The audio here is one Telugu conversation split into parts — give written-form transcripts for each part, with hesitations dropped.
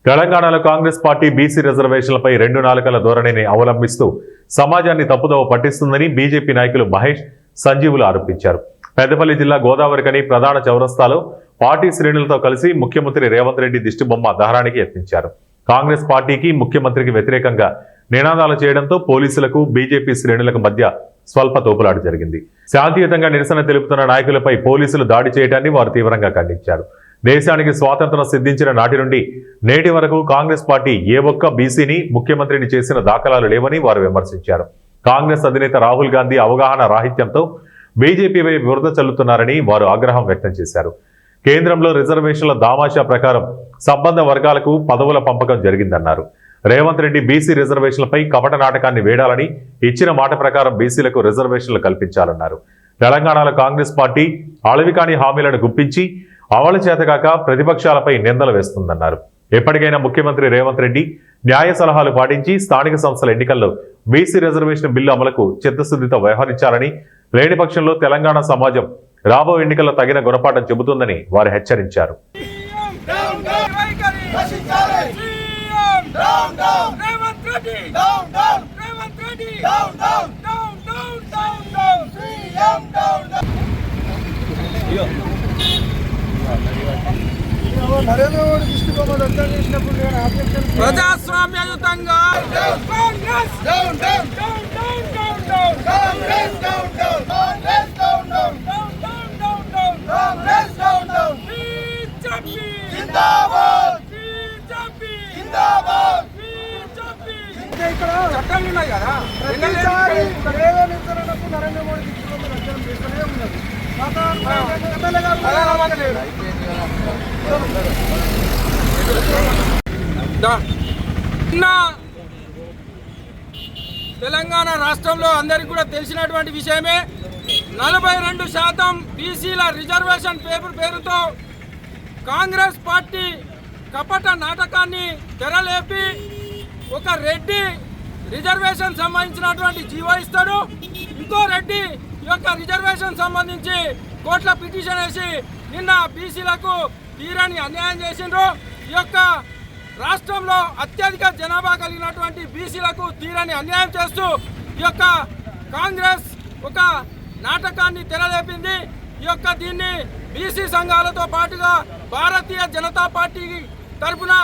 తెలంగాణలో కాంగ్రెస్ పార్టీ బీసీ రిజర్వేషన్లపై రెండు నాలుకల ధోరణిని అవలంబిస్తూ సమాజాన్ని తప్పుదోవ పట్టిస్తుందని బీజేపీ నాయకులు మహేష్ సంజీవులు ఆరోపించారు. పెద్దపల్లి జిల్లా గోదావరికని ప్రధాన చౌరస్తాలో పార్టీ శ్రేణులతో కలిసి ముఖ్యమంత్రి రేవంత్ రెడ్డి దిష్టిబొమ్మ దహనానికి యత్నించారు. కాంగ్రెస్ పార్టీకి ముఖ్యమంత్రికి వ్యతిరేకంగా నినాదాలు చేయడంతో పోలీసులకు బీజేపీ శ్రేణులకు మధ్య స్వల్ప తోపులాట జరిగింది. శాంతియుతంగా నిరసన తెలుపుతున్న నాయకులపై పోలీసులు దాడి చేయడాన్ని వారు తీవ్రంగా ఖండించారు. దేశానికి స్వాతంత్రం సిద్ధించిన నాటి నుండి నేటి వరకు కాంగ్రెస్ పార్టీ ఏ ఒక్క బీసీని ముఖ్యమంత్రిని చేసిన దాఖలాలు లేవని వారు విమర్శించారు. కాంగ్రెస్ అధినేత రాహుల్ గాంధీ అవగాహన రాహిత్యంతో బీజేపీపై బురద చల్లుతున్నారని వారు ఆగ్రహం వ్యక్తం చేశారు. కేంద్రంలో రిజర్వేషన్ల దామాషా ప్రకారం సంబంధ వర్గాలకు పదవుల పంపకం జరిగిందన్నారు. రేవంత్ రెడ్డి బీసీ రిజర్వేషన్లపై కపట నాటకాన్ని వేడాలని, ఇచ్చిన మాట ప్రకారం బీసీలకు రిజర్వేషన్లు కల్పించాలన్నారు. తెలంగాణలో కాంగ్రెస్ పార్టీ అళవికాని హామీలను గుప్పించి అమలు చేతగాక ప్రతిపక్షాలపై నిందలు వేస్తుందన్నారు. ఎప్పటికైనా ముఖ్యమంత్రి రేవంత్ రెడ్డి న్యాయ సలహాలు పాటించి స్థానిక సంస్థల ఎన్నికల్లో బీసీ రిజర్వేషన్ బిల్లు అమలుకు చిత్తశుద్ధితో వ్యవహరించాలని, లేని పక్షంలో తెలంగాణ సమాజం రాబో ఎన్నికల్లో తగిన గుణపాఠం చెబుతుందని వారు హెచ్చరించారు. ప్రజాస్వామ్యయుతంగా చట్టాలు ఉన్నాయి కదా, నరేంద్ర మోడీ తెలంగాణ రాష్ట్రంలో అందరికీ కూడా తెలిసినటువంటి విషయమే. 42% బీసీల రిజర్వేషన్ పేరుతో కాంగ్రెస్ పార్టీ కపట నాటకాన్ని తెరలేపి ఒక రెడ్డి రిజర్వేషన్ సంబంధించినటువంటి జీవో ఇస్తాడు, ఇంకో రెడ్డి ఈ యొక్క రిజర్వేషన్ సంబంధించి కోర్టుల పిటిషన్ వేసి నిన్న బీసీలకు తీరని అన్యాయం చేసిండ్రు. ఈ యొక్క రాష్ట్రంలో అత్యధిక జనాభా కలిగినటువంటి బీసీలకు తీరని అన్యాయం చేస్తూ ఈ యొక్క కాంగ్రెస్ ఒక నాటకాన్ని తెరలేపింది. ఈ యొక్క దీన్ని బీసీ సంఘాలతో పాటుగా భారతీయ జనతా పార్టీ తరఫున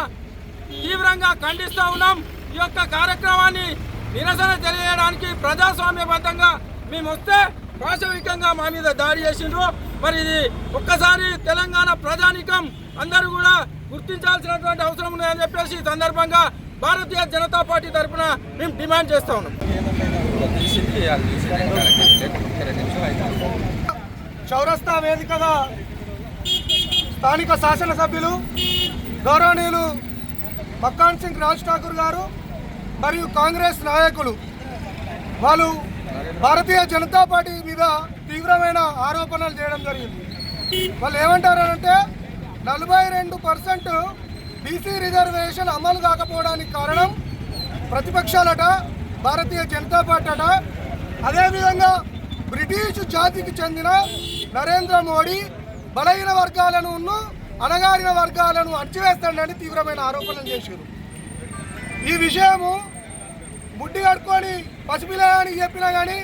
తీవ్రంగా ఖండిస్తూ ఉన్నాం. ఈ యొక్క కార్యక్రమాన్ని నిరసన తెలియజేయడానికి ప్రజాస్వామ్యబద్ధంగా మేము వస్తే పాశవికంగా మా మీద దాడి చేసిండ్రు. మరి ఇది ఒక్కసారి తెలంగాణ ప్రజానికం అందరూ కూడా గుర్తించాల్సినటువంటి అవసరం ఉందని చెప్పేసి ఈ సందర్భంగా భారతీయ జనతా పార్టీ తరఫున మేము డిమాండ్ చేస్తా ఉన్నాం. చౌరస్తా వేదికగా స్థానిక శాసనసభ్యులు గౌరవనీయులు మక్కాన్ సింగ్ రాజ్ ఠాకూర్ గారు మరియు కాంగ్రెస్ నాయకులు వాళ్ళు భారతీయ జనతా పార్టీ మీద తీవ్రమైన ఆరోపణలు చేయడం జరిగింది. వాళ్ళు ఏమంటారంటే 42% బీసీ రిజర్వేషన్ అమలు కాకపోవడానికి కారణం ప్రతిపక్షాలట, భారతీయ జనతా పార్టీ అట. అదేవిధంగా బ్రిటిష్ జాతికి చెందిన నరేంద్ర మోడీ బలహీన వర్గాలను అణగారిన వర్గాలను అణచివేస్తాడని తీవ్రమైన ఆరోపణలు చేశారు. ఈ విషయము ముడ్డి కట్టుకొని పసిపిల్లగానికి చెప్పినా కానీ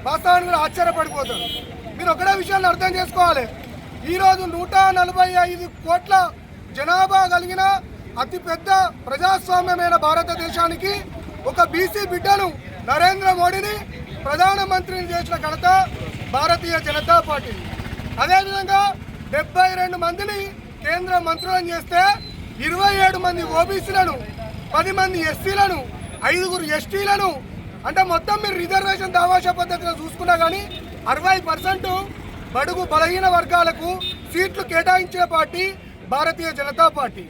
వాస్తవానికి కూడా ఆశ్చర్యపడిపోతారు. మీరు ఒకటే విషయాన్ని అర్థం చేసుకోవాలి. ఈరోజు 145 కోట్ల జనాభా కలిగిన అతిపెద్ద ప్రజాస్వామ్యమైన భారతదేశానికి ఒక బీసీ బిడ్డను నరేంద్ర మోడీని ప్రధానమంత్రిని చేసిన ఘనత భారతీయ జనతా పార్టీ. అదేవిధంగా 72 మందిని కేంద్ర మంత్రులను చేస్తే 27 మంది ఓబీసీలను, 10 మంది ఎస్సీలను, 5 ఎస్టీలను, అంటే మొత్తం మీరు రిజర్వేషన్ దావాషా పద్ధతిలో చూసుకున్నా కానీ 60% బడుగు బలహీన వర్గాలకు సీట్లు కేటాయించే పార్టీ భారతీయ జనతా పార్టీ.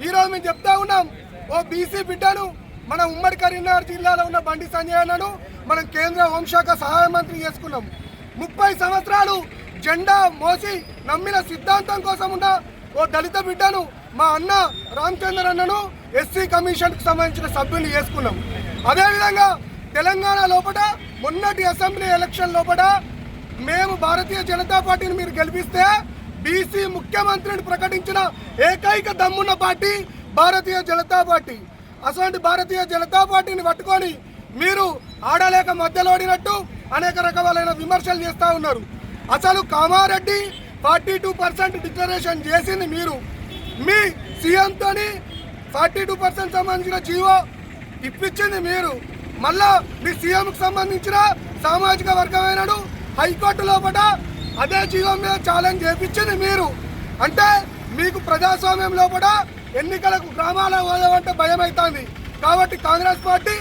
ఈరోజు మేము చెప్తా ఉన్నాం, ఓ బీసీ బిడ్డను మన ఉమ్మడి కరీంనగర్ జిల్లాలో ఉన్న బండి సంజయ్ అన్నను మనం కేంద్ర హోంశాఖ సహాయ మంత్రి చేసుకున్నాం. 30 సంవత్సరాలు జెండా మోసి నమ్మిన సిద్ధాంతం కోసం ఉన్న ఓ దళిత బిడ్డను మా అన్న రామచంద్ర అన్నను ఎస్సీ కమిషన్కు సంబంధించిన సభ్యులు చేసుకున్నాం. అదేవిధంగా తెలంగాణ లోపల మొన్నటి అసెంబ్లీ ఎలక్షన్ లోపల మేము భారతీయ జనతా పార్టీని మీరు గెలిపిస్తే బీసీ ముఖ్యమంత్రిని ప్రకటించిన ఏకైక దమ్మున్న పార్టీ భారతీయ జనతా పార్టీ. అటువంటి భారతీయ జనతా పార్టీని పట్టుకొని మీరు ఆడలేక మధ్యలోడినట్టు అనేక రకాలైన విమర్శలు చేస్తూ ఉన్నారు. అసలు కామారెడ్డి 42% డిక్లరేషన్ చేసింది మీరు. మీ సీఎంతో 42% సంబంధించిన జీవో ఇప్పించింది మీరు. మళ్ళా మీ సీఎంకు సంబంధించిన సామాజిక వర్గమైనడు హైకోర్టు లోపల అదే జీవో మీద ఛాలెంజ్ చేయించింది మీరు. అంటే మీకు ప్రజాస్వామ్యం లోపల ఎన్నికలకు గ్రామాల పోదామంటే భయం అవుతుంది. కాబట్టి కాంగ్రెస్ పార్టీ